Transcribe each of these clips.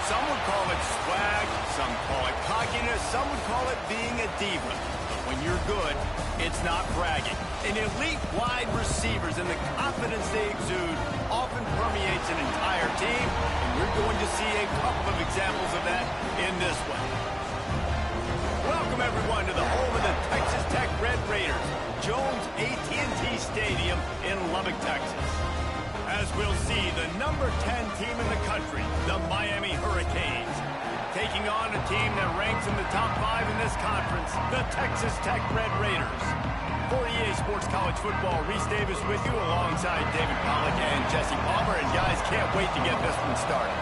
Some would call it swag, some call it cockiness, some would call it being a diva. But when you're good, it's not bragging. An elite wide receivers and the confidence they exude often permeates an entire team, and you're going to see a couple of examples of that in this one. Welcome, everyone, to the home of the Texas Tech Red Raiders, Jones AT&T Stadium in Lubbock, Texas. As we'll see, the number 10 team in the country, the Miami Hurricanes, taking on a team that ranks in the top 5 in this conference, the Texas Tech Red Raiders. For EA Sports College Football, Reese Davis with you alongside David Pollack and Jesse Palmer. And guys, can't wait to get this one started.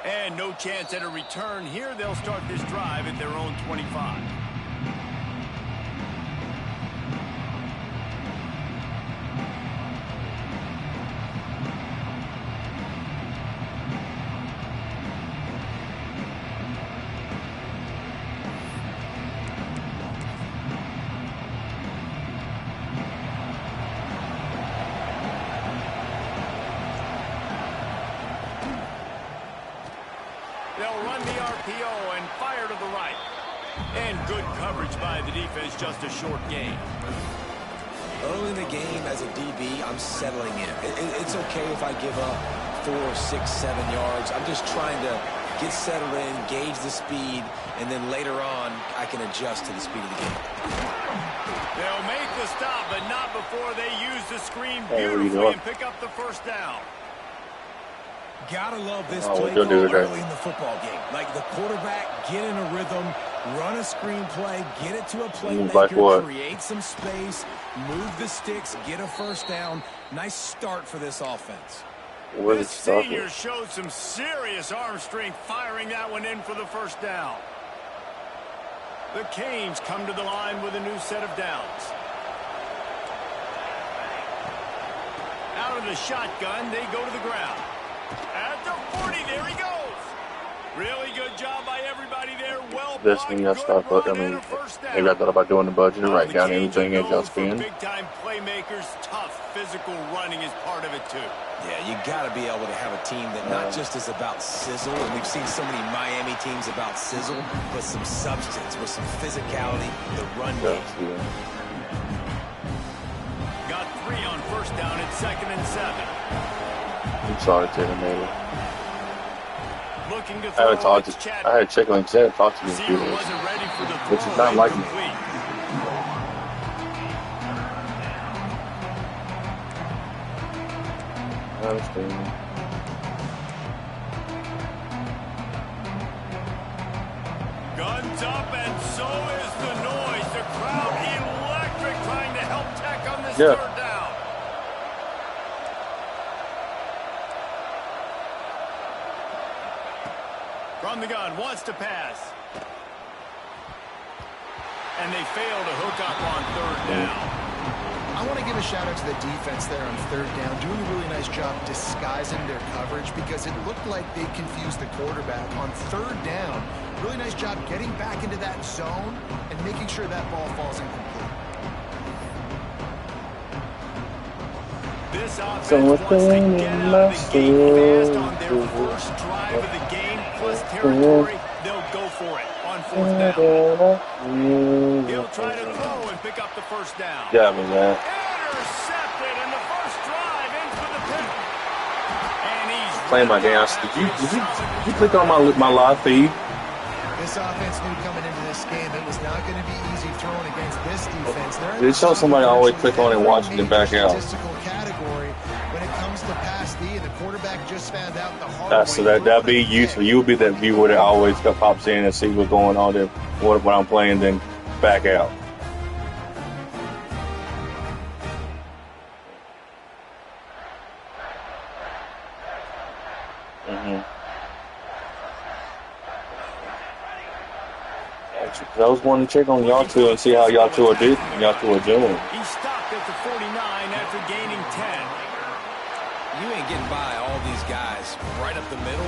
And no chance at a return here. They'll start this drive at their own 25. They'll run the RPO and fire to the right. And good coverage by the defense, just a short gain. Early in the game, as a DB, I'm settling in. It's okay if I give up 4, 6, 7 yards. I'm just trying to get settled in, gauge the speed, and then later on, I can adjust to the speed of the game. They'll make the stop, but not before they use the screen beautifully and pick up the first down. Gotta love this play call early in the football game. Like the quarterback, get in a rhythm, run a screen play, get it to a playmaker, create some space, move the sticks, get a first down. Nice start for this offense. This senior showed some serious arm strength firing that one in for the first down. The Canes come to the line with a new set of downs. Out of the shotgun, they go to the ground. At the 40, there he goes. Really good job by everybody there. Well, this thing I start, but I mean, maybe I thought about doing the budget and write down everything as y'all spend. Big-time playmakers, tough physical running is part of it too. Yeah, you got to be able to have a team that not just is about sizzle, and we've seen so many Miami teams about sizzle, but some substance with some physicality, the run game. Got 3 on first down at 2nd and 7. I'm sorry, Taylor Miller. I had to check on Zed, talk to me, which is not like me. I understand. Guns up, and so is the noise. The crowd electric, trying to help Tech on this third down. From the gun, wants to pass. And they fail to hook up on 3rd down. I want to give a shout out to the defense there on 3rd down, doing a really nice job disguising their coverage because it looked like they confused the quarterback on 3rd down. Really nice job getting back into that zone and making sure that ball falls incomplete. This offense wants to get out of the gate fast on their first drive of the game, plus territory. They'll go for it on 4th down. He'll try to throw and pick up the first down. Yeah, man. Intercepted in the first drive in for the pick. And he's playing my dance. Did you click on my live feed? This offense knew coming into this game it was not going to be easy throwing against this defense. Did it show somebody always click on it, watch it, and back out? Category when it comes to pass D, and the quarterback just found out the hard way. So that'd be useful. You'll be that viewer that always pops in and see what's going on there, what I'm playing, then back out. I was wanting to check on y'all two and see how y'all two are doing. He stopped at the 49 after gaining 10. You ain't getting by all these guys right up the middle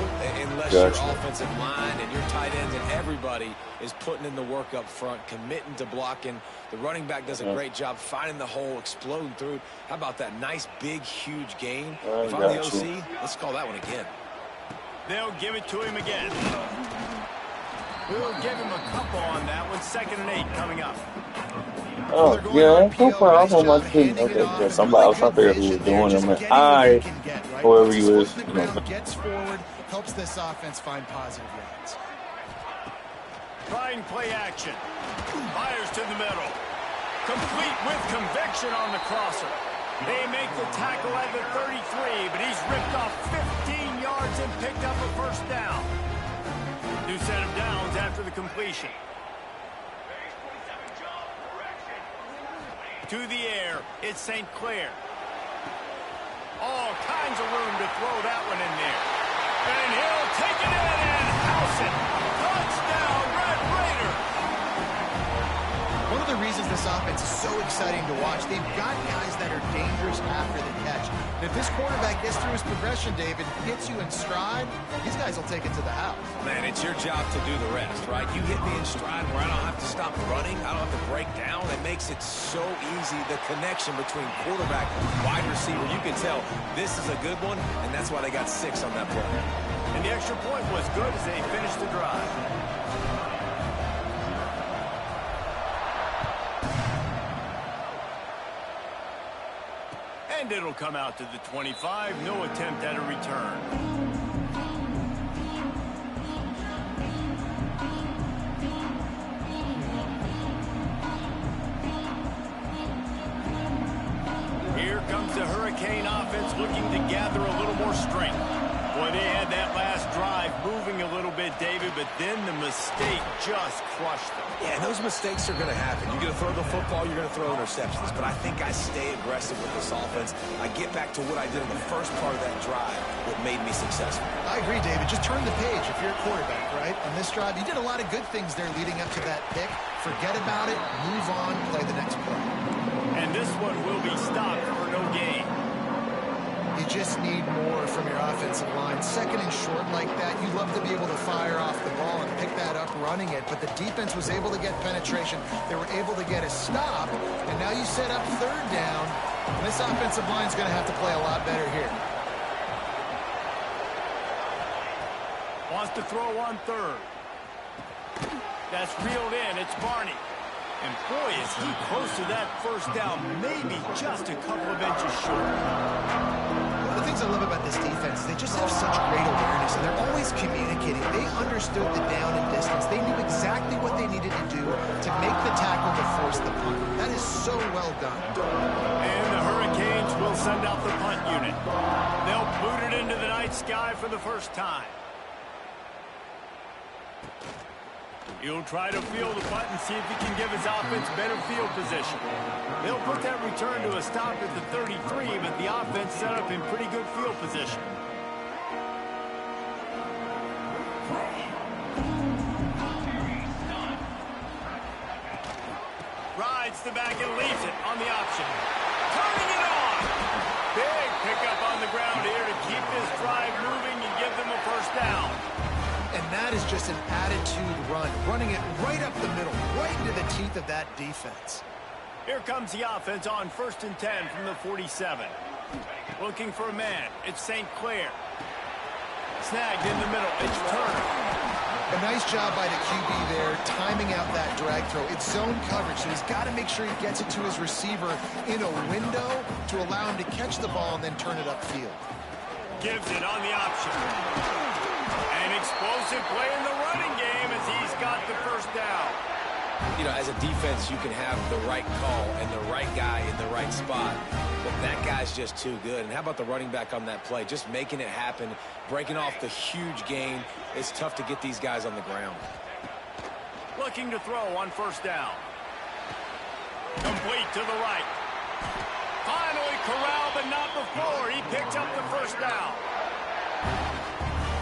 unless your offensive line and your tight ends and everybody is putting in the work up front, committing to blocking. The running back does a great job finding the hole, exploding through. How about that nice, big, huge gain? If I'm the OC, let's call that one again. They'll give it to him again. We'll give him a couple on that one. 2nd and 8 coming up. Oh, yeah, so far off on my team. Okay, somebody else trying to figure out who was doing it. Whoever you is. Gets forward, helps this offense find positive yards. Trying play action. Fires to the middle. Complete with conviction on the crosser. They make the tackle at the 33, but he's ripped off 15 yards and picked up a first down. New set of downs after the completion. To the air, it's St. Clair. All kinds of room to throw that one in there. And he'll take it in and house it. Touchdown, Red Raider. One of the reasons this offense is so exciting to watch, they've got guys that are dangerous after the catch. And if this quarterback gets through his progression, David, hits you in stride, these guys will take it to the house. Man, it's your job to do the rest, right? You hit me in stride where I don't have to stop running. I don't have to break down. It makes it so easy, the connection between quarterback and wide receiver. You can tell this is a good one, and that's why they got 6 on that play. And the extra point was good as they finished the drive. And it'll come out to the 25. No attempt at a return. Here comes the Hurricane offense looking to gather a little more strength. Boy, they had that last drive moving a little bit, David, but then the mistake just crushed them. Yeah, and those mistakes are going to happen. You're going to throw the football, you're going to throw interceptions. But I think I stay aggressive with this offense. I get back to what I did in the first part of that drive, what made me successful. I agree, David. Just turn the page if you're a quarterback, right? On this drive, you did a lot of good things there leading up to that pick. Forget about it, move on, play the next play. And this one will be stopped for no gain. You just need more from your offensive line. 2nd and short like that, you love to be able to fire off the ball and pick that up running it, but the defense was able to get penetration. They were able to get a stop, and now you set up 3rd down, and this offensive line is going to have to play a lot better here. Wants to throw on 3rd. That's reeled in. It's Barney. And boy, is he close to that first down, maybe just a couple of inches short. One of the things I love about this defense is they just have such great awareness, and they're always communicating. They understood the down and distance. They knew exactly what they needed to do to make the tackle to force the punt. That is so well done. And the Hurricanes will send out the punt unit. They'll boot it into the night sky for the first time. He'll try to field the punt and see if he can give his offense better field position. They'll put that return to a stop at the 33, but the offense set up in pretty good field position. Rides the back and leaves it on the option. Turning it on! Big pickup on the ground here to keep this drive moving and give them a first down. And that is just an attitude run, running it right up the middle, right into the teeth of that defense. Here comes the offense on 1st and 10 from the 47. Looking for a man. It's St. Clair. Snagged in the middle. It's Turner. A nice job by the QB there, timing out that drag throw. It's zone coverage, so he's got to make sure he gets it to his receiver in a window to allow him to catch the ball and then turn it upfield. Gives it on the option. An explosive play in the running game as he's got the first down. You know, as a defense, you can have the right call and the right guy in the right spot, but that guy's just too good. And how about the running back on that play? Just making it happen, breaking off the huge gain. It's tough to get these guys on the ground. Looking to throw on 1st down. Complete to the right. Finally corralled, but not before. He picked up the first down.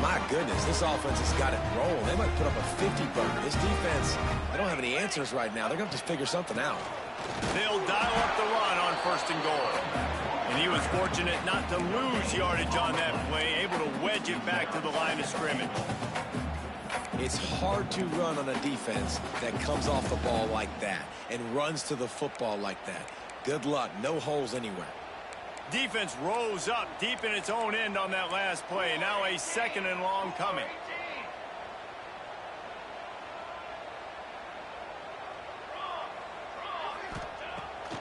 My goodness, this offense has got it rolling. They might put up a 50-burger. This defense, they don't have any answers right now. They're going to have to figure something out. They'll dial up the run on 1st and goal. And he was fortunate not to lose yardage on that play, able to wedge it back to the line of scrimmage. It's hard to run on a defense that comes off the ball like that and runs to the football like that. Good luck. No holes anywhere. Defense rose up deep in its own end on that last play. Now a 2nd and long coming.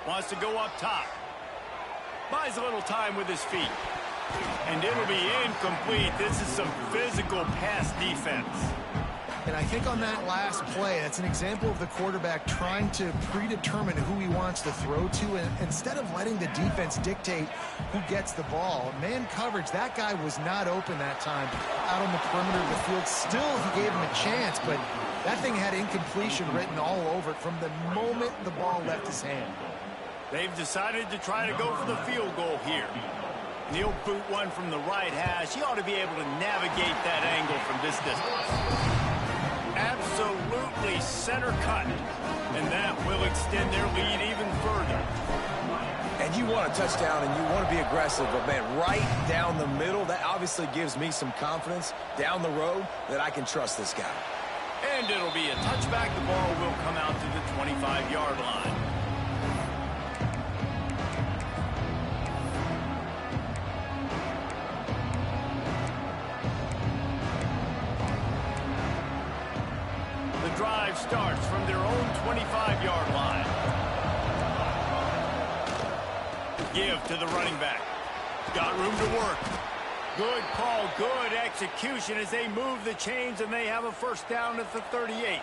Wants to go up top. Buys a little time with his feet. And it'll be incomplete. This is some physical pass defense. And I think on that last play, that's an example of the quarterback trying to predetermine who he wants to throw to, and instead of letting the defense dictate who gets the ball. Man coverage, that guy was not open that time out on the perimeter of the field. Still, he gave him a chance, but that thing had incompletion written all over it from the moment the ball left his hand. They've decided to try to go for the field goal here. And he'll boot one from the right hash. He ought to be able to navigate that angle from this distance. Absolutely center cut. And that will extend their lead even further. And you want a touchdown and you want to be aggressive, but man, right down the middle, that obviously gives me some confidence down the road that I can trust this guy. And it'll be a touchback. The ball will come out to the 25-yard line. Drive starts from their own 25-yard line. Give to the running back. Got room to work. Good call, good execution as they move the chains, and they have a 1st down at the 38.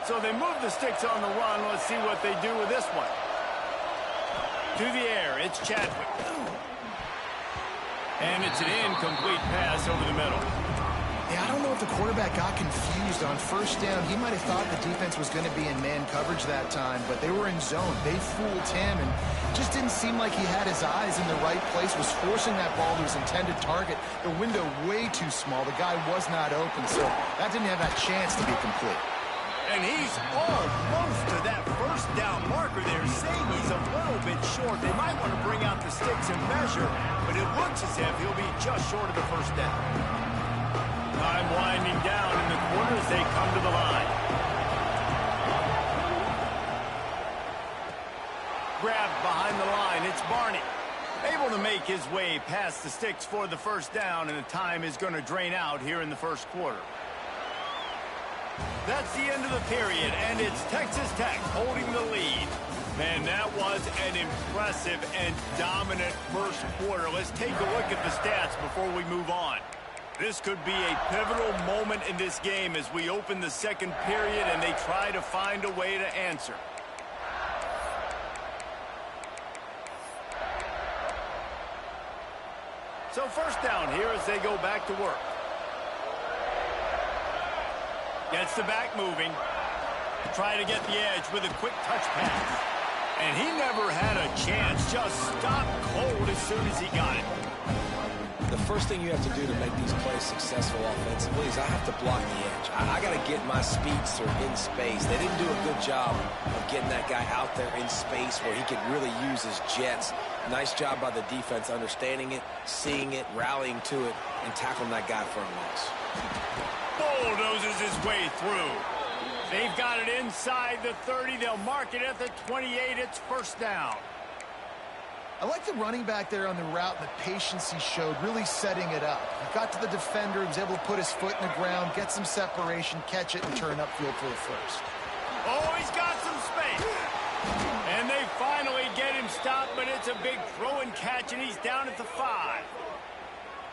So they move the sticks on the run. Let's see what they do with this one. To the air, it's Chadwick. And it's an incomplete pass over the middle. Yeah, I don't know if the quarterback got confused on 1st down. He might have thought the defense was going to be in man coverage that time, but they were in zone. They fooled him, and just didn't seem like he had his eyes in the right place, was forcing that ball to his intended target. The window way too small. The guy was not open, so that didn't have that chance to be complete. And he's almost to that 1st down marker there, saying he's a little bit short. They might want to bring out the sticks and measure, but it looks as if he'll be just short of the 1st down. Time winding down in the corner as they come to the line. Grabbed behind the line, it's Barney. Able to make his way past the sticks for the 1st down, and the time is going to drain out here in the 1st quarter. That's the end of the period, and it's Texas Tech holding the lead. Man, that was an impressive and dominant 1st quarter. Let's take a look at the stats before we move on. This could be a pivotal moment in this game as we open the 2nd period and they try to find a way to answer. So 1st down here as they go back to work. Gets the back moving. Try to get the edge with a quick touch pass. And he never had a chance. Just stopped cold as soon as he got it. The first thing you have to do to make these plays successful offensively is I have to block the edge. I got to get my speedster in space. They didn't do a good job of getting that guy out there in space where he could really use his jets. Nice job by the defense understanding it, seeing it, rallying to it, and tackling that guy for a loss. Bulldozes his way through. They've got it inside the 30. They'll mark it at the 28. It's 1st down. I like the running back there on the route and the patience he showed, really setting it up. He got to the defender, he was able to put his foot in the ground, get some separation, catch it, and turn upfield for the 1st. Oh, he's got some space. And they finally get him stopped, but it's a big throw and catch, and he's down at the 5.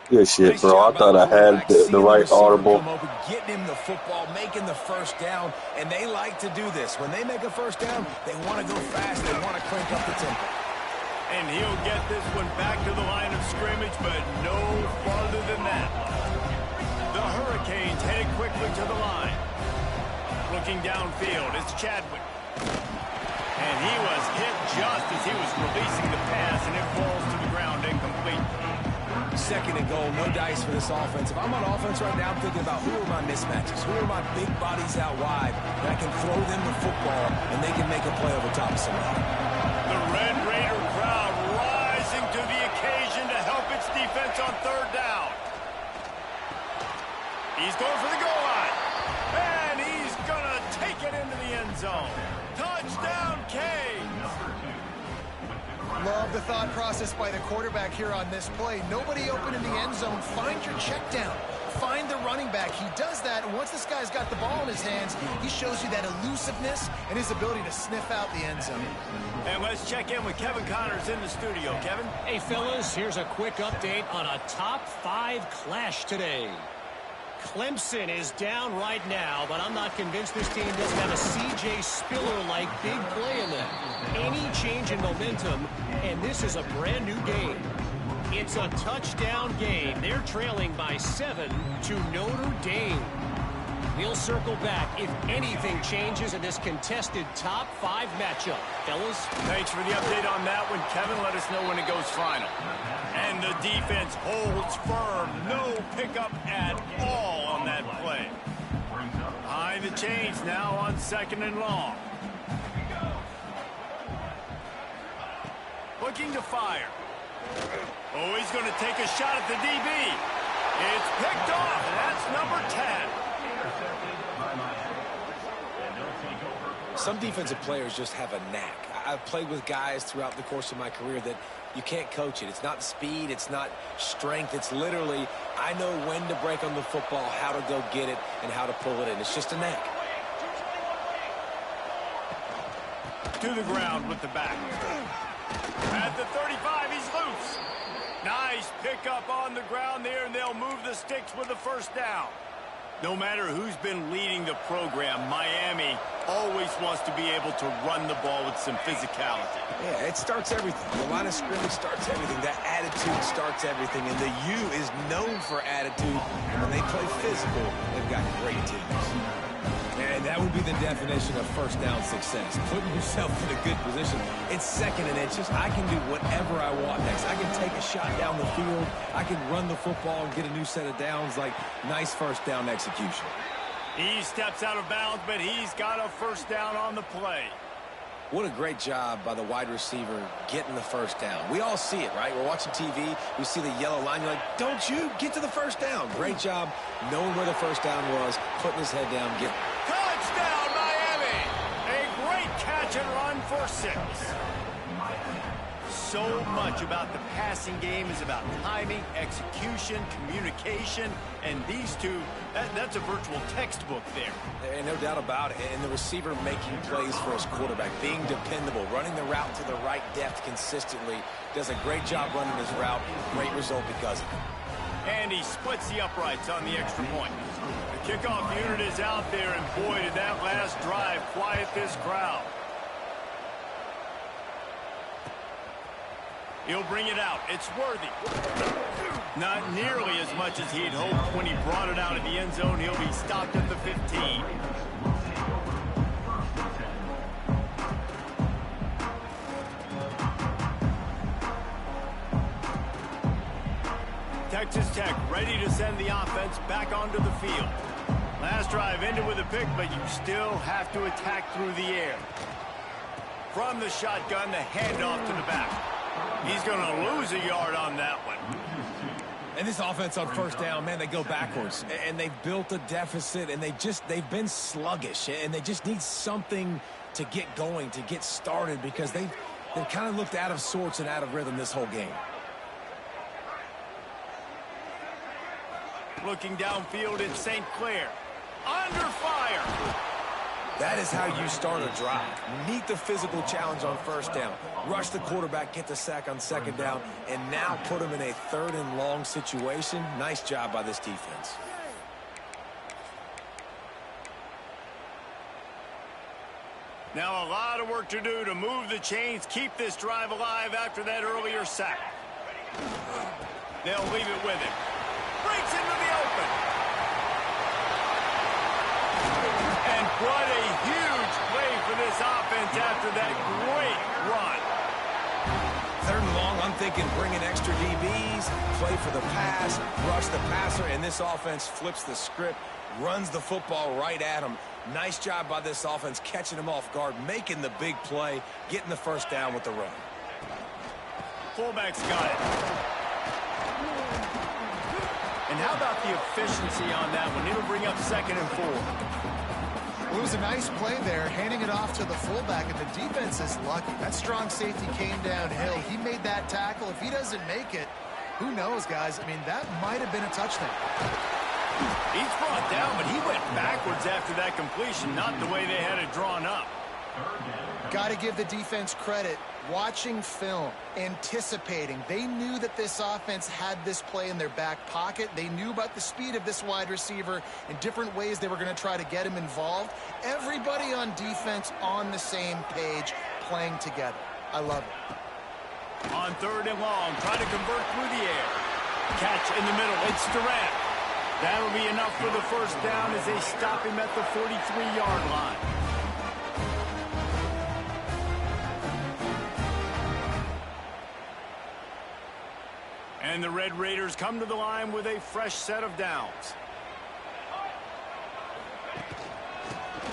Good shit, bro. I thought I had the right audible. Getting him the football, making the 1st down, and they like to do this. When they make a 1st down, they want to go fast, they want to crank up the tempo. And he'll get this one back to the line of scrimmage, but no farther than that. The Hurricanes headed quickly to the line. Looking downfield, it's Chadwick. And he was hit just as he was releasing the pass, and it falls to the ground incomplete. 2nd and goal, no dice for this offense. If I'm on offense right now, I'm thinking about who are my mismatches, who are my big bodies out wide, and I can throw them the football, and they can make a play over top of somebody. The Red Raider crowd rise He's going for the goal line. And he's going to take it into the end zone. Touchdown, Canes. Love the thought process by the quarterback here on this play. Nobody open in the end zone. Find your check down. Find the running back. He does that, and once this guy's got the ball in his hands, he shows you that elusiveness and his ability to sniff out the end zone. And let's check in with Kevin Connors in the studio. Kevin? Hey, fellas, here's a quick update on a top 5 clash today. Clemson is down right now, but I'm not convinced this team doesn't have a C.J. Spiller-like big play in them. Any change in momentum, and this is a brand new game. It's a touchdown game. They're trailing by 7 to Notre Dame. We'll circle back if anything changes in this contested top 5 matchup. Fellas? Thanks for the update on that one, Kevin. Let us know when it goes final. And the defense holds firm. No pickup at all on that play. Behind the chains now on 2nd and long. Looking to fire. Oh, he's going to take a shot at the DB. It's picked off, and that's number 10. Some defensive players just have a knack. I've played with guys throughout the course of my career that you can't coach it. It's not speed. It's not strength. It's literally, I know when to break on the football, how to go get it, and how to pull it in. It's just a knack. To the ground with the back. At the 35, he's loose. Nice pickup on the ground there, and they'll move the sticks with the first down. No matter who's been leading the program, Miami always wants to be able to run the ball with some physicality. Yeah, it starts everything. The line of scrimmage starts everything. That attitude starts everything. And the U is known for attitude. And when they play physical, they've got great teams. And that would be the definition of first down success. Putting yourself in a good position. It's 2nd and inches. I can do whatever I want next. I can take a shot down the field. I can run the football and get a new set of downs. Like, nice first down execution. He steps out of bounds, but he's got a first down on the play. What a great job by the wide receiver getting the first down. We all see it, right? We're watching TV. We see the yellow line. You're like, don't you get to the first down. Great job knowing where the first down was, putting his head down, getting it. Touchdown, Miami! A great catch and run for 6. So much about the passing game is about timing, execution, communication, and these two, that's a virtual textbook there. And no doubt about it. And the receiver making plays for his quarterback, being dependable, running the route to the right depth consistently, does a great job running his route. Great result because of it. And he splits the uprights on the extra point. The kickoff unit is out there, and boy, did that last drive quiet this crowd. He'll bring it out. It's Worthy. Not nearly as much as he'd hoped when he brought it out of the end zone. He'll be stopped at the 15. Texas Tech ready to send the offense back onto the field. Last drive ended with a pick, but you still have to attack through the air. From the shotgun, the handoff to the back. He's going to lose a yard on that one. And this offense on first down, man, they go backwards. And they've built a deficit, and they've been sluggish. And they just need something to get going, to get started, because they've kind of looked out of sorts and out of rhythm this whole game. Looking downfield, it's St. Clair. Under fire. That is how you start a drive. Meet the physical challenge on first down. Rush the quarterback, get the sack on 2nd down, and now put him in a 3rd and long situation. Nice job by this defense. Now a lot of work to do to move the chains, keep this drive alive after that earlier sack. They'll leave it with him. Breaks into the open. And what a huge play for this offense after that great run. 3rd and long, I'm thinking bring in extra DBs, play for the pass, rush the passer, and this offense flips the script, runs the football right at him. Nice job by this offense catching him off guard, making the big play, getting the first down with the run. Fullback's got it. And And how about the efficiency on that one? It'll bring up 2nd and 4. Well, it was a nice play there, handing it off to the fullback, and the defense is lucky. That strong safety came downhill. He made that tackle. If he doesn't make it, who knows, guys? I mean, that might have been a touchdown. He's brought down, but he went backwards after that completion, not the way they had it drawn up. Got to give the defense credit. Watching film, anticipating. They knew that this offense had this play in their back pocket. They knew about the speed of this wide receiver and different ways they were going to try to get him involved. Everybody on defense on the same page, playing together. I love it. On 3rd and long, trying to convert through the air. Catch in the middle. It's Durant. That'll be enough for the first down as they stop him at the 43-yard line. And the Red Raiders come to the line with a fresh set of downs.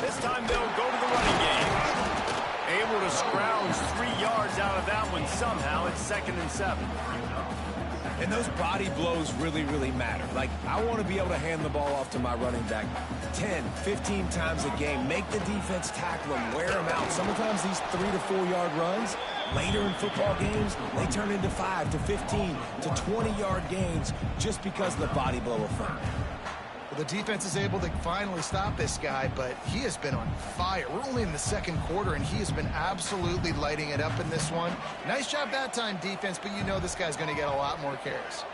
This time they'll go to the running game. Able to scrounge 3 yards out of that one somehow. It's 2nd and 7. And those body blows really, really matter. Like, I want to be able to hand the ball off to my running back 10, 15 times a game. Make the defense tackle them, wear them out. Sometimes these 3 to 4 yard runs, later in football games, they turn into 5 to 15 to 20-yard gains just because of the body blow effect. Well, the defense is able to finally stop this guy, but he has been on fire. We're only in the 2nd quarter, and he has been absolutely lighting it up in this one. Nice job that time, defense, but you know this guy's going to get a lot more carries.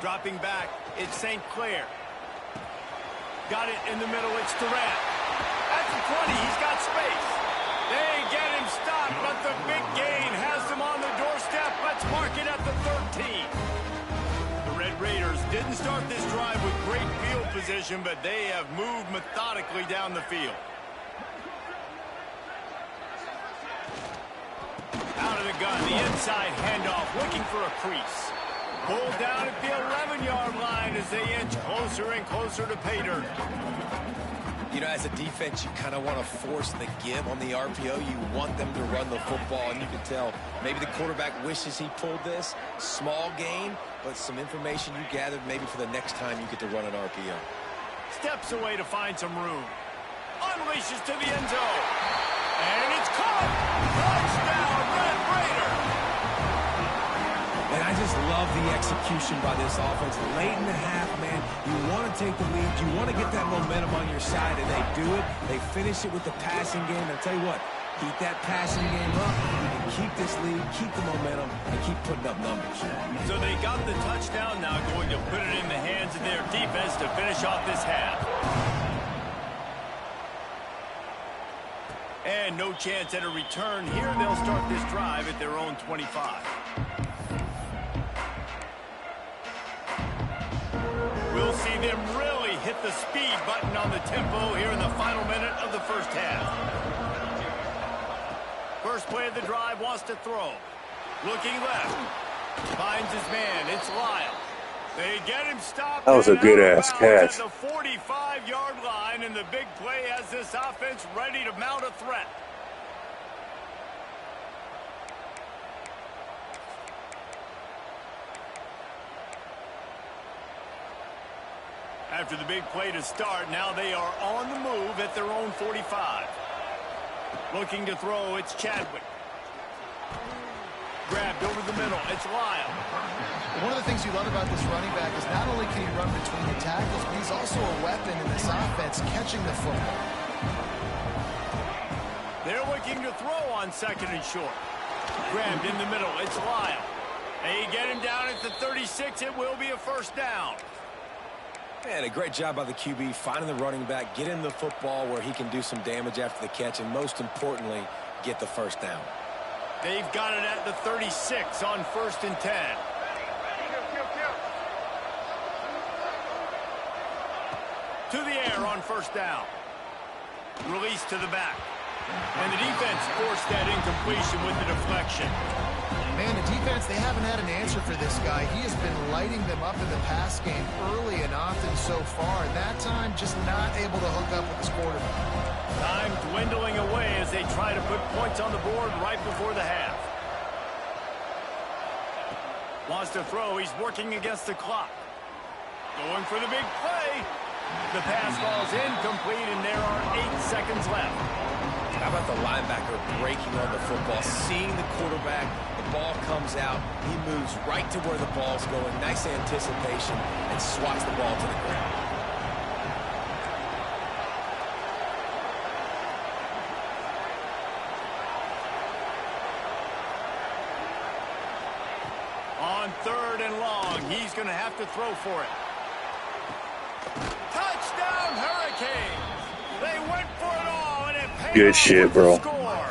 Dropping back, it's St. Clair. Got it in the middle, it's Durant. At the 20, he's got space. They get him stopped, but the big gain has him on the doorstep. Let's mark it at the 13. The Red Raiders didn't start this drive with great field position, but they have moved methodically down the field. Out of the gun, the inside handoff, looking for a crease. Pulled down at the 11-yard line as they inch closer and closer to pay dirt. You know, as a defense, you kind of want to force the give on the RPO. You want them to run the football, and you can tell maybe the quarterback wishes he pulled this. Small gain, but some information you gathered maybe for the next time you get to run an RPO. Steps away to find some room. Unleashes to the end zone. And it's caught. Touchdown, Red Raiders. And I just love the execution by this offense. Late in the half, man, you want to take the lead. You want to get that momentum on your side, and they do it. They finish it with the passing game. And I'll tell you what, keep that passing game up. You can keep this lead, keep the momentum, and keep putting up numbers. So they got the touchdown, now going to put it in the hands of their defense to finish off this half. And no chance at a return here. They'll start this drive at their own 25. We'll see them really hit the speed button on the tempo here in the final minute of the first half. First play of the drive, wants to throw. Looking left. Finds his man. It's Lyle. They get him stopped. That was a good-ass catch. At the 45-yard line, and the big play has this offense ready to mount a threat. After the big play to start, now they are on the move at their own 45. Looking to throw, it's Chadwick. Grabbed over the middle, it's Lyle. One of the things you love about this running back is not only can he run between the tackles, but he's also a weapon in this offense, catching the football. They're looking to throw on 2nd and short. Grabbed in the middle, it's Lyle. They get him down at the 36, it will be a first down. Man, a great job by the QB, finding the running back, getting the football where he can do some damage after the catch, and most importantly, get the first down. They've got it at the 36 on 1st and 10. To the air on first down. Release to the back. And the defense forced that incompletion with the deflection. Man, the defense, they haven't had an answer for this guy. He has been lighting them up in the pass game early and often so far. And that time, just not able to hook up with his quarterback. Time dwindling away as they try to put points on the board right before the half. Wants to throw. He's working against the clock. Going for the big play. The pass falls incomplete, and there are 8 seconds left. How about the linebacker breaking on the football, seeing the quarterback, the ball comes out, he moves right to where the ball's going, nice anticipation, and swats the ball to the ground. On 3rd and long, he's going to have to throw for it. Touchdown, Hurricanes! They went for it all, and it paid Good off shit, with bro. the score.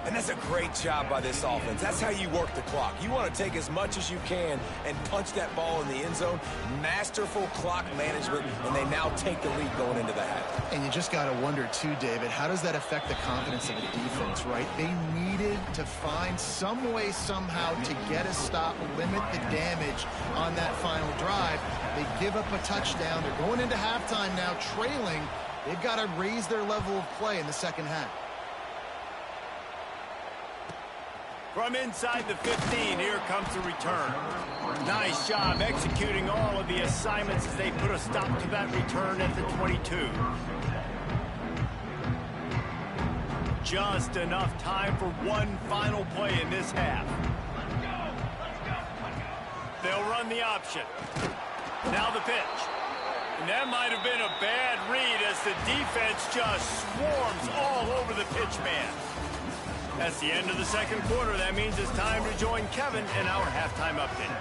And that's a great job by this offense. That's how you work the clock. You want to take as much as you can and punch that ball in the end zone. Masterful clock management, and they now take the lead going into the half. And you just got to wonder, too, David, how does that affect the confidence of the defense, right? They needed to find some way, somehow, to get a stop, limit the damage on that final drive. They give up a touchdown. They're going into halftime now, trailing. They've got to raise their level of play in the second half. From inside the 15, here comes the return. Nice job executing all of the assignments as they put a stop to that return at the 22. Just enough time for one final play in this half. They'll run the option. Now the pitch. And that might have been a bad read as the defense just swarms all over the pitch man. That's the end of the second quarter. That means it's time to join Kevin in our halftime update.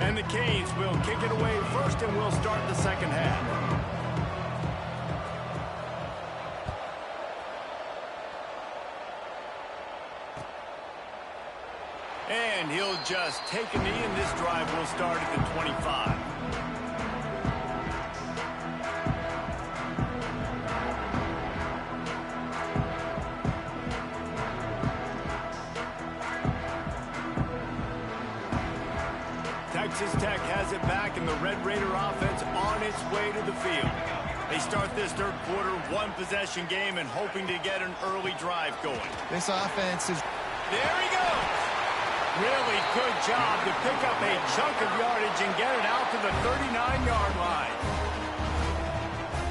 And the Canes will kick it away first, and we'll start the second half. And he'll just take a knee, and this drive will start at the 25. Texas Tech has it back, and the Red Raider offense on its way to the field. They start this third quarter one-possession game and hoping to get an early drive going. This offense is... There he goes! Really good job to pick up a chunk of yardage and get it out to the 39-yard line.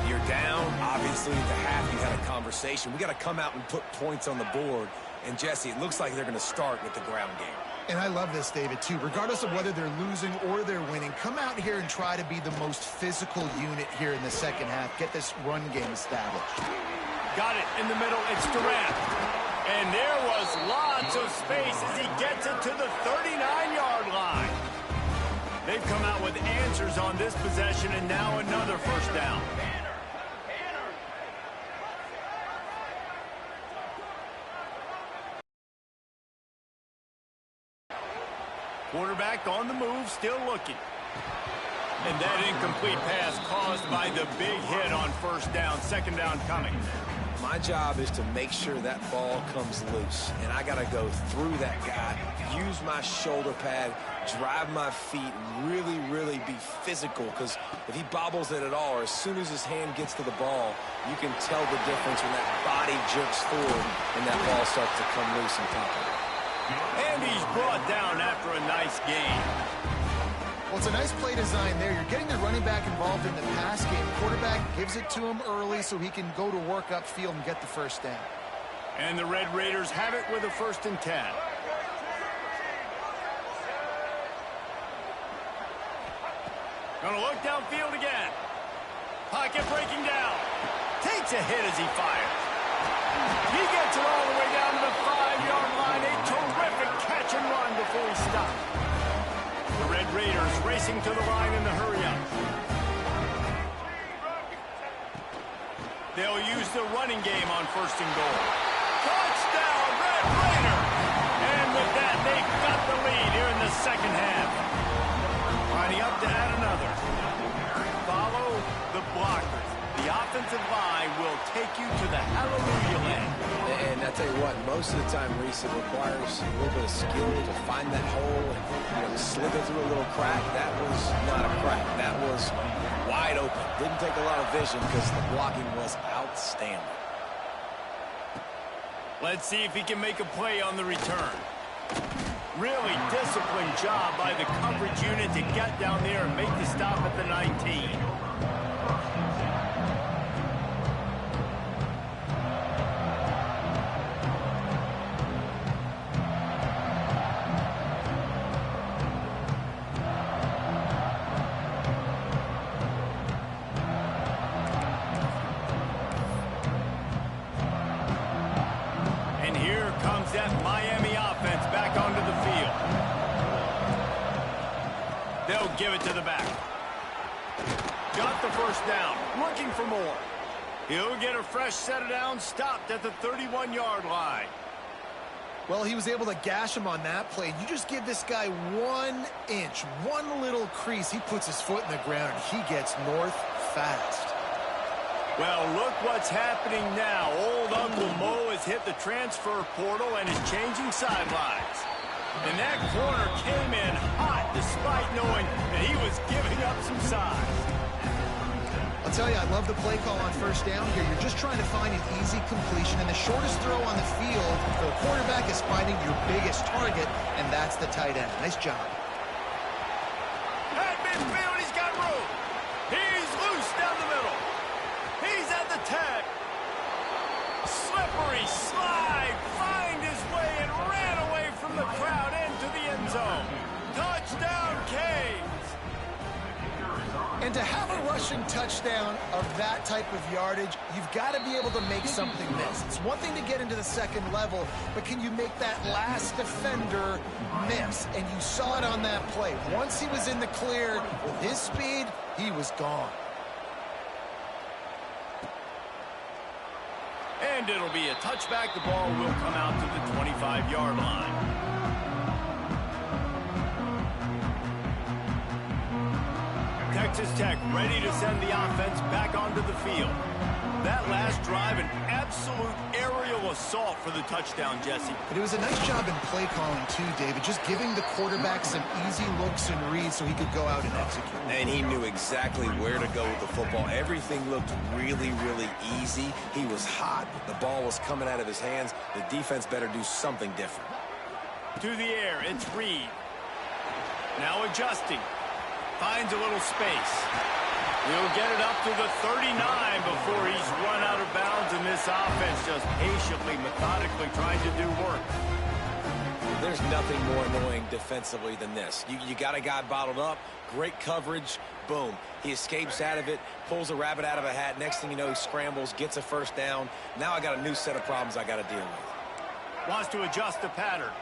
You're down. Obviously, at the half, you had a conversation. We got to come out and put points on the board. And, Jesse, it looks like they're going to start with the ground game. And I love this, David, too. Regardless of whether they're losing or they're winning, come out here and try to be the most physical unit here in the second half. Get this run game established. Got it in the middle. It's Durant. And there was lots of space as he gets it to the 39-yard line. They've come out with answers on this possession, and now another first down. Quarterback on the move, still looking. And that incomplete pass caused by the big hit on first down, second down coming. My job is to make sure that ball comes loose, and I got to go through that guy, use my shoulder pad, drive my feet, really be physical, because if he bobbles it at all, or as soon as his hand gets to the ball, you can tell the difference when that body jerks forward and that ball starts to come loose on top of it. And he's brought down after a nice gain. Well, it's a nice play design there. You're getting the running back involved in the pass game. Quarterback gives it to him early so he can go to work upfield and get the first down. And the Red Raiders have it with a 1st and 10. Gonna look downfield again. Pocket breaking down. Takes a hit as he fires. He gets it all the way down to the 5-yard line. A terrific catch and run before he stopped. The Red Raiders racing to the line in the hurry-up. They'll use the running game on 1st and goal. Touchdown, Red Raider! And with that, they've got the lead here in the second half. Lining up to add another. Follow the blockers. The offensive line will take you to the hallelujah land. And I tell you what, most of the time, Reese, it requires a little bit of skill to find that hole and slither through a little crack. That was not a crack. That was wide open. Didn't take a lot of vision because the blocking was outstanding. Let's see if he can make a play on the return. Really disciplined job by the coverage unit to get down there and make the stop at the 19. And here comes that Miami offense back onto the field. They'll give it to the back. Got the first down. Looking for more. He'll get a fresh set of downs, stopped at the 31-yard line. Well, he was able to gash him on that play. You just give this guy 1 inch, one little crease. He puts his foot in the ground, and he gets north fast. Well, look what's happening now. Old Uncle Mo has hit the transfer portal and is changing sidelines. And that corner came in hot despite knowing that he was giving up some size. I'll tell you, I love the play call on first down here. You're just trying to find an easy completion, and the shortest throw on the field for the quarterback is finding your biggest target, and that's the tight end. Nice job. At midfield, he's got room. He's loose down the middle. He's at the 10. Slippery slide, find his way and ran away from the crowd into the end zone. Touchdown, Canes. And to have a rushing touchdown of that type of yardage, you've got to be able to make something miss. It's one thing to get into the second level, but can you make that last defender miss? And you saw it on that play. Once he was in the clear, with his speed, he was gone. And it'll be a touchback. The ball will come out to the 25-yard line. Texas Tech ready to send the offense back onto the field. That last drive, an absolute aerial assault for the touchdown, Jesse. But it was a nice job in play calling too, David, just giving the quarterback some easy looks and reads so he could go out and execute. And he knew exactly where to go with the football. Everything looked really, really easy. He was hot. The ball was coming out of his hands. The defense better do something different. To the air, it's Reed. Now adjusting. Finds a little space. He'll get it up to the 39 before he's run out of bounds, and this offense just patiently, methodically trying to do work. There's nothing more annoying defensively than this. You got a guy bottled up, great coverage, boom. He escapes out of it, pulls a rabbit out of a hat. Next thing you know, he scrambles, gets a first down. Now I got a new set of problems I got to deal with. Wants to adjust the pattern.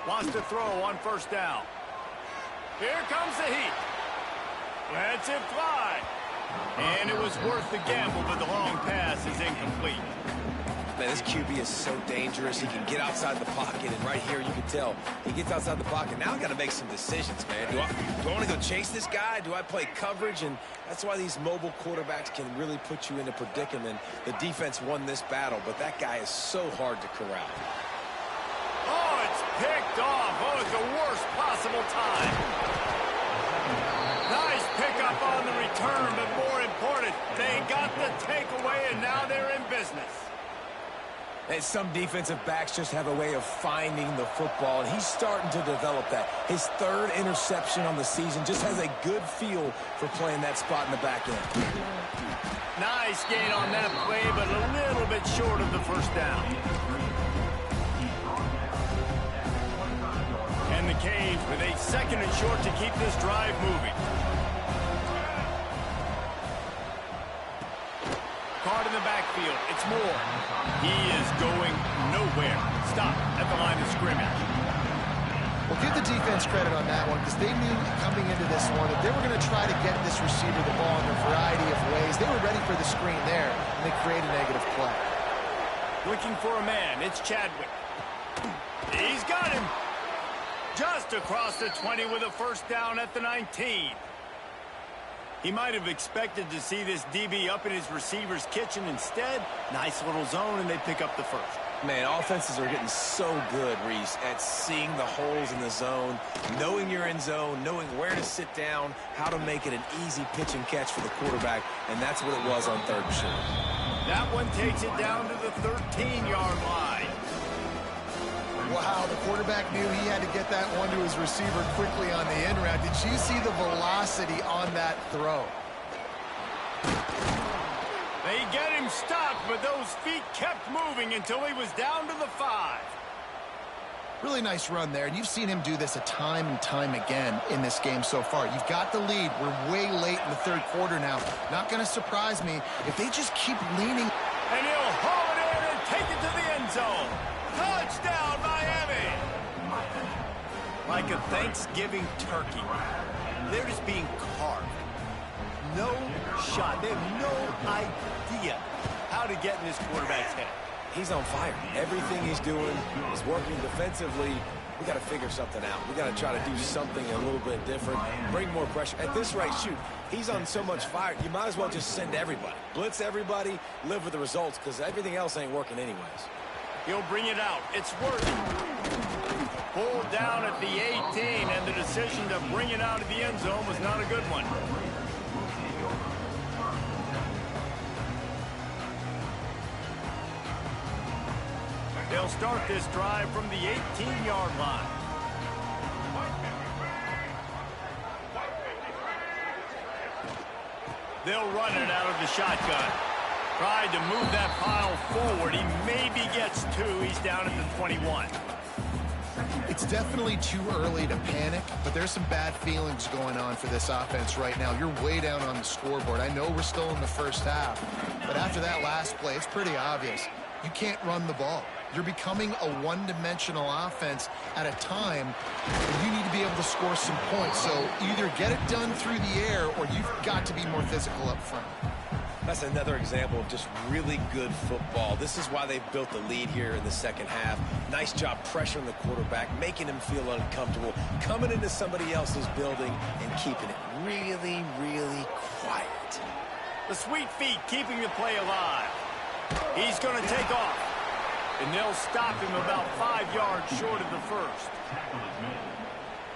Wants to throw on first down. Here comes the heat. Lets it fly. And it was worth the gamble, but the long pass is incomplete. Man, this QB is so dangerous. He can get outside the pocket, and right here you can tell he gets outside the pocket. Now I got to make some decisions, man. Do I want to go chase this guy? Do I play coverage? And that's why these mobile quarterbacks can really put you in a predicament. The defense won this battle, but that guy is so hard to corral. Oh, it's picked off. Oh, it's the worst possible time. Nice pickup on the return, but more important, they got the takeaway, and now they're in business. And some defensive backs just have a way of finding the football, and he's starting to develop that. His third interception on the season, just has a good feel for playing that spot in the back end. Nice gain on that play, but a little bit short of the first down. And the Canes with a second and short to keep this drive moving. Caught in the backfield. It's Moore. He is going nowhere. Stop at the line of scrimmage. Well, give the defense credit on that one because they knew coming into this one that they were going to try to get this receiver the ball in a variety of ways. They were ready for the screen there, and they create a negative play. Looking for a man. It's Chadwick. He's got him. Just across the 20 with a first down at the 19. He might have expected to see this DB up in his receiver's kitchen. Instead, nice little zone, and they pick up the first. Man, offenses are getting so good, Reese, at seeing the holes in the zone, knowing you're in zone, knowing where to sit down, how to make it an easy pitch and catch for the quarterback, and that's what it was on 3rd and short. That one takes it down to the 13-yard line. Wow, the quarterback knew he had to get that one to his receiver quickly on the in route. Did you see the velocity on that throw? They get him stopped, but those feet kept moving until he was down to the 5. Really nice run there, and you've seen him do this a time and time again in this game so far. You've got the lead. We're way late in the 3rd quarter now. Not going to surprise me if they just keep leaning. And he'll haul it in and take it to the end zone. Touchdown, Miami! Like a Thanksgiving turkey, they're just being carved. No shot. They have no idea how to get in this quarterback's head. He's on fire. Everything he's doing is working defensively. We got to figure something out. We got to try to do something a little bit different, bring more pressure. At this rate, shoot, he's on so much fire, you might as well just send everybody. Blitz everybody, live with the results, because everything else ain't working anyways. He'll bring it out. It's working. Pulled down at the 18, and the decision to bring it out of the end zone was not a good one. They'll start this drive from the 18-yard line. They'll run it out of the shotgun. Tried to move that pile forward. He maybe gets 2. He's down at the 21. It's definitely too early to panic, but there's some bad feelings going on for this offense right now. You're way down on the scoreboard. I know we're still in the first half, but after that last play, it's pretty obvious. You can't run the ball. You're becoming a one-dimensional offense at a time where you need to be able to score some points. So either get it done through the air or you've got to be more physical up front. That's another example of just really good football. This is why they built the lead here in the second half. Nice job pressuring the quarterback, making him feel uncomfortable, coming into somebody else's building and keeping it really, really quiet. The sweet feet keeping the play alive. He's going to take off. And they'll stop him about 5 yards short of the first.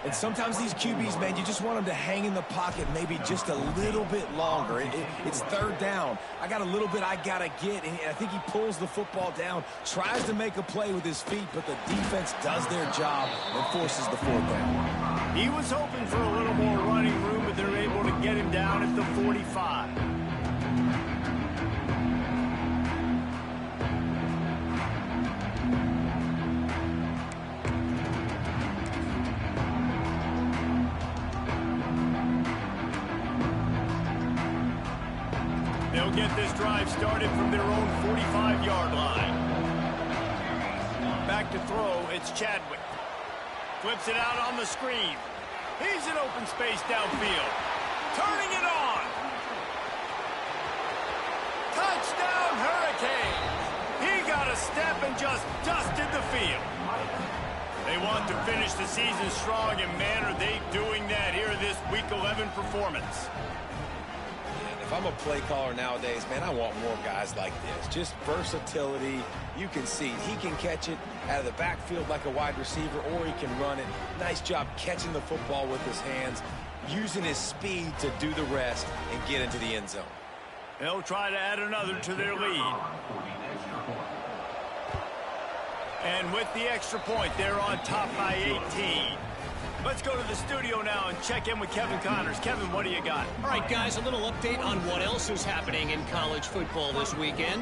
And sometimes these QBs, man, you just want them to hang in the pocket maybe just a little bit longer. It's 3rd down. I got a little bit I got to get, and I think he pulls the football down, tries to make a play with his feet, but the defense does their job and forces the 4th down. He was hoping for a little more running room, but they're able to get him down at the 45. They'll get this drive started from their own 45-yard line. Back to throw, it's Chadwick. Flips it out on the screen. He's in open space downfield. Turning it on. Touchdown, Hurricanes. He got a step and just dusted the field. They want to finish the season strong, and man, are they doing that here in this Week 11 performance. If I'm a play caller nowadays, man, I want more guys like this. Just versatility. You can see he can catch it out of the backfield like a wide receiver, or he can run it. Nice job catching the football with his hands, using his speed to do the rest and get into the end zone. They'll try to add another to their lead. And with the extra point, they're on top by 18. Let's go to the studio now and check in with Kevin Connors. Kevin, what do you got? All right, guys, a little update on what else is happening in college football this weekend.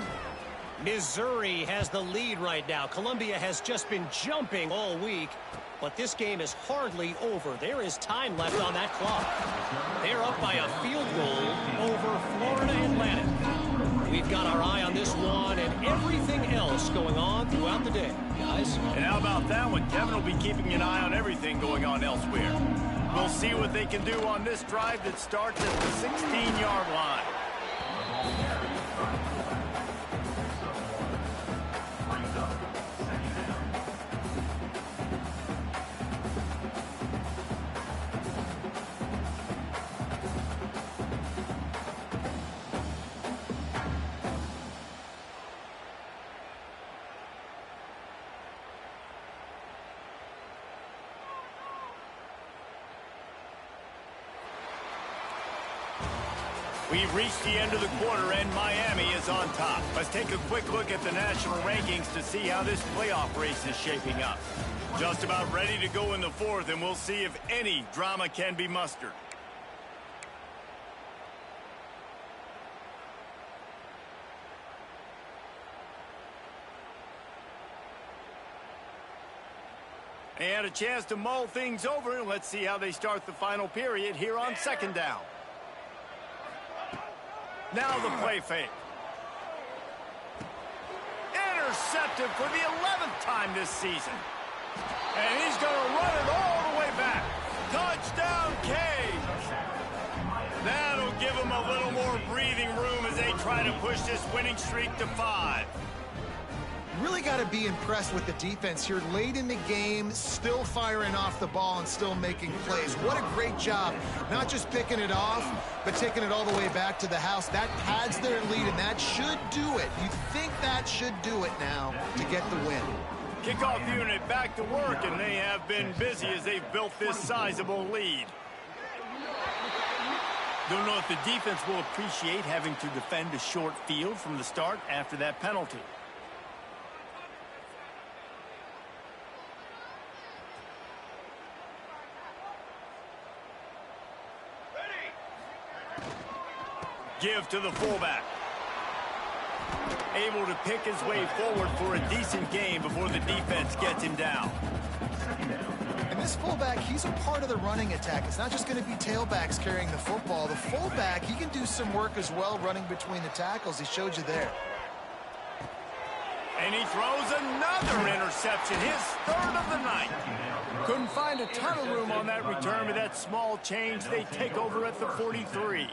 Missouri has the lead right now. Columbia has just been jumping all week, but this game is hardly over. There is time left on that clock. They're up by a field goal over Florida Atlantic. We've got our eye on this one and everything else going on throughout the day, guys. And how about that one? Kevin will be keeping an eye on everything going on elsewhere. We'll see what they can do on this drive that starts at the 16-yard line. We've reached the end of the quarter, and Miami is on top. Let's take a quick look at the national rankings to see how this playoff race is shaping up. Just about ready to go in the fourth, and we'll see if any drama can be mustered. And a chance to mull things over. Let's see how they start the final period here on second down. Now the play fake. Intercepted for the 11th time this season. And he's going to run it all the way back. Touchdown, Cage. That'll give him a little more breathing room as they try to push this winning streak to 5. Really got to be impressed with the defense here late in the game, still firing off the ball and still making plays. What a great job, not just picking it off, but taking it all the way back to the house. That pads their lead, and that should do it. You think that should do it now to get the win. Kickoff unit back to work, and they have been busy as they've built this sizable lead. Don't know if the defense will appreciate having to defend a short field from the start after that penalty. Give to the fullback. Able to pick his way forward for a decent game before the defense gets him down. And this fullback, he's a part of the running attack. It's not just going to be tailbacks carrying the football. The fullback, he can do some work as well running between the tackles. He showed you there. And he throws another interception, his third of the night. Couldn't find a ton of room on that return with that small change. They take over at the 43.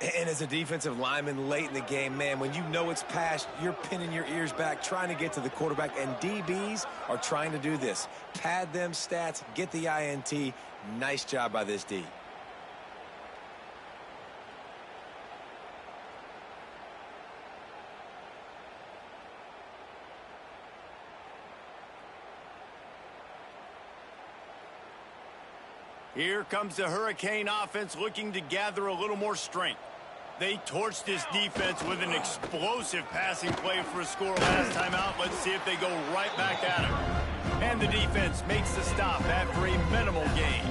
And as a defensive lineman late in the game, man, when you know it's past, you're pinning your ears back, trying to get to the quarterback, and DBs are trying to do this. Pad them stats, get the INT. Nice job by this D. Here comes the Hurricane offense looking to gather a little more strength. They torched this defense with an explosive passing play for a score last time out. Let's see if they go right back at it. And the defense makes the stop after a minimal gain.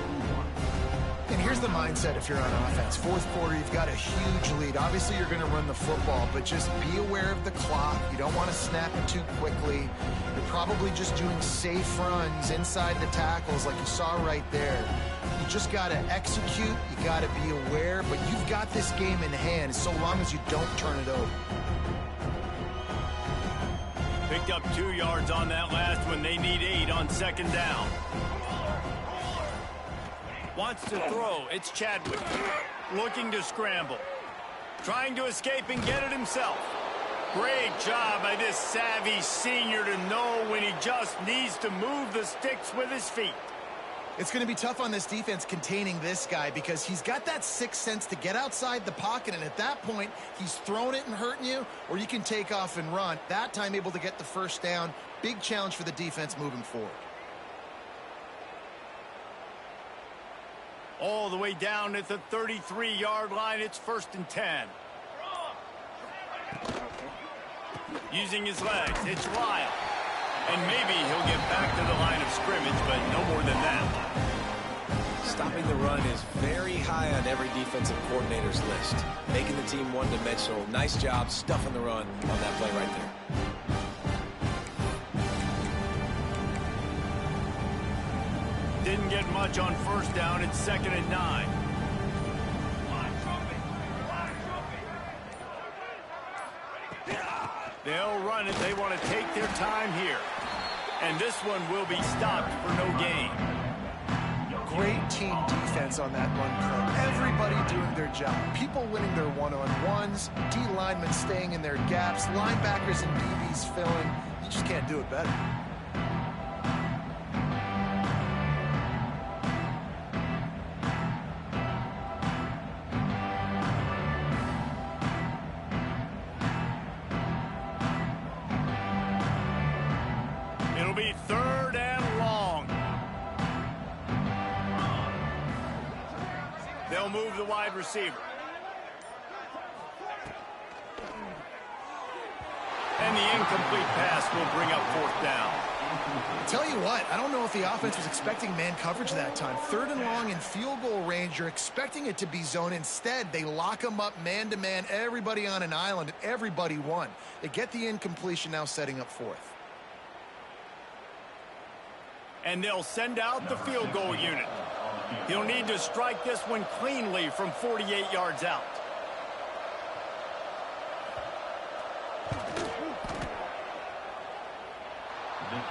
And here's the mindset if you're on offense. Fourth quarter, you've got a huge lead. Obviously, you're going to run the football, but just be aware of the clock. You don't want to snap it too quickly. You're probably just doing safe runs inside the tackles like you saw right there. You just got to execute. You got to be aware, but you've got this game in hand so long as you don't turn it over. Picked up 2 yards on that last one. They need 8 on second down. Wants to throw. It's Chadwick. Looking to scramble. Trying to escape and get it himself. Great job by this savvy senior to know when he just needs to move the sticks with his feet. It's going to be tough on this defense containing this guy because he's got that sixth sense to get outside the pocket, and at that point, he's throwing it and hurting you, or you can take off and run. That time able to get the first down. Big challenge for the defense moving forward. All the way down at the 33-yard line, it's 1st and 10. Using his legs, it's Lyle. And maybe he'll get back to the line of scrimmage, but no more than that. Stopping the run is very high on every defensive coordinator's list. Making the team one-dimensional. Nice job stuffing the run on that play right there. Didn't get much on first down. It's 2nd and 9. They'll run it. They want to take their time here. And this one will be stopped for no gain. Great team defense on that run play. Everybody doing their job. People winning their one-on-ones. D linemen staying in their gaps. Linebackers and DBs filling. You just can't do it better. It'll be 3rd and long. They'll move the wide receiver. And the incomplete pass will bring up 4th down. Tell you what, I don't know if the offense was expecting man coverage that time. 3rd and long in field goal range, you're expecting it to be zone. Instead, they lock them up man-to-man, everybody on an island, and everybody won. They get the incompletion, now setting up 4th. And they'll send out the field goal unit. He'll need to strike this one cleanly from 48 yards out.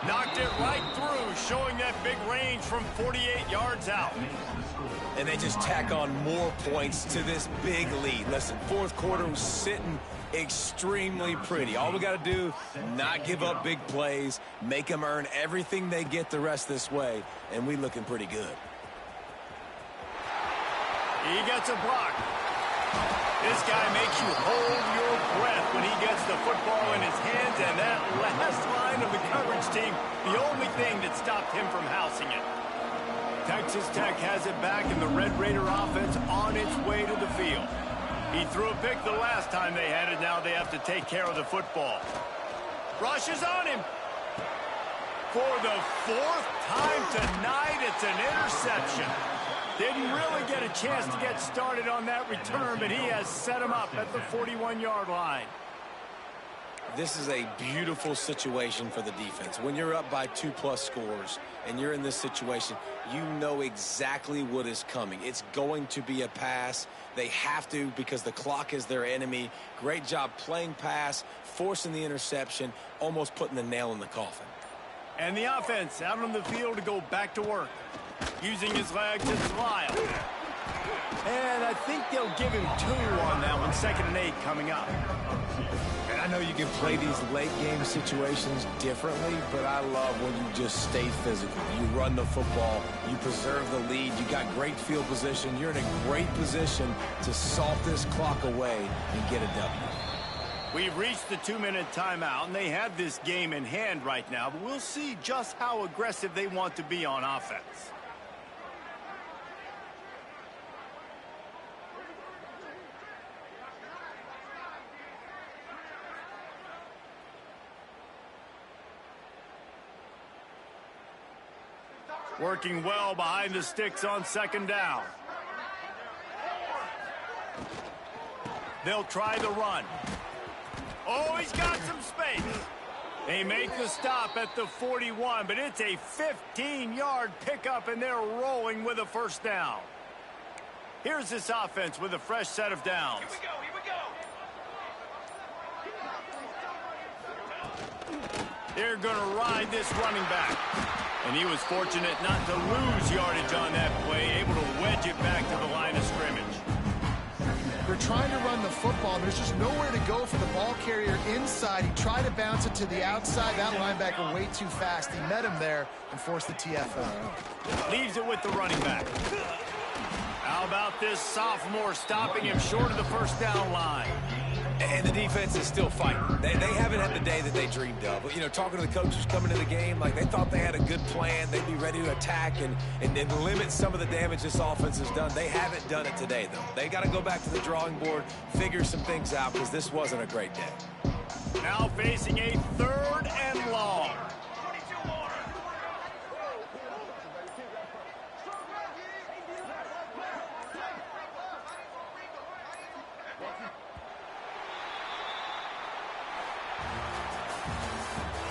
Knocked it right through, showing that big range from 48 yards out. And they just tack on more points to this big lead. Listen, 4th quarter was sitting extremely pretty. All we got to do, not give up big plays, make them earn everything they get the rest this way, and we looking pretty good. He gets a block. This guy makes you hold your breath when he gets the football in his hands, and that last line of the coverage team, the only thing that stopped him from housing it. Texas Tech has it back, and the Red Raider offense on its way to the field. He threw a pick the last time they had it. Now they have to take care of the football. Rushes on him. For the 4th time tonight, it's an interception. Didn't really get a chance to get started on that return, but he has set him up at the 41-yard line. This is a beautiful situation for the defense. When you're up by 2+ scores and you're in this situation, you know exactly what is coming. It's going to be a pass. They have to because the clock is their enemy. Great job playing pass, forcing the interception, almost putting the nail in the coffin. And the offense out on the field to go back to work. Using his legs, it's Lyle. And I think they'll give him 2 on that one. 2nd and 8 coming up. And I know you can play these late game situations differently, but I love when you just stay physical. You run the football, you preserve the lead, you got great field position, you're in a great position to salt this clock away and get a W. We've reached the 2-minute timeout, and they have this game in hand right now, but we'll see just how aggressive they want to be on offense. Working well behind the sticks on 2nd down. They'll try the run. Oh, he's got some space. They make the stop at the 41, but it's a 15-yard pickup, and they're rolling with a 1st down. Here's this offense with a fresh set of downs. Here we go. They're going to ride this running back. And he was fortunate not to lose yardage on that play, able to wedge it back to the line of scrimmage. They're trying to run the football. There's just nowhere to go for the ball carrier inside. He tried to bounce it to the outside. That linebacker way too fast. He met him there and forced the TFL. Leaves it with the running back. How about this sophomore stopping him short of the 1st down line? And the defense is still fighting. They haven't had the day that they dreamed of. You know, talking to the coaches coming to the game, like they thought they had a good plan. They'd be ready to attack and limit some of the damage this offense has done. They haven't done it today, though. They got to go back to the drawing board, figure some things out, because this wasn't a great day. Now facing a 3rd and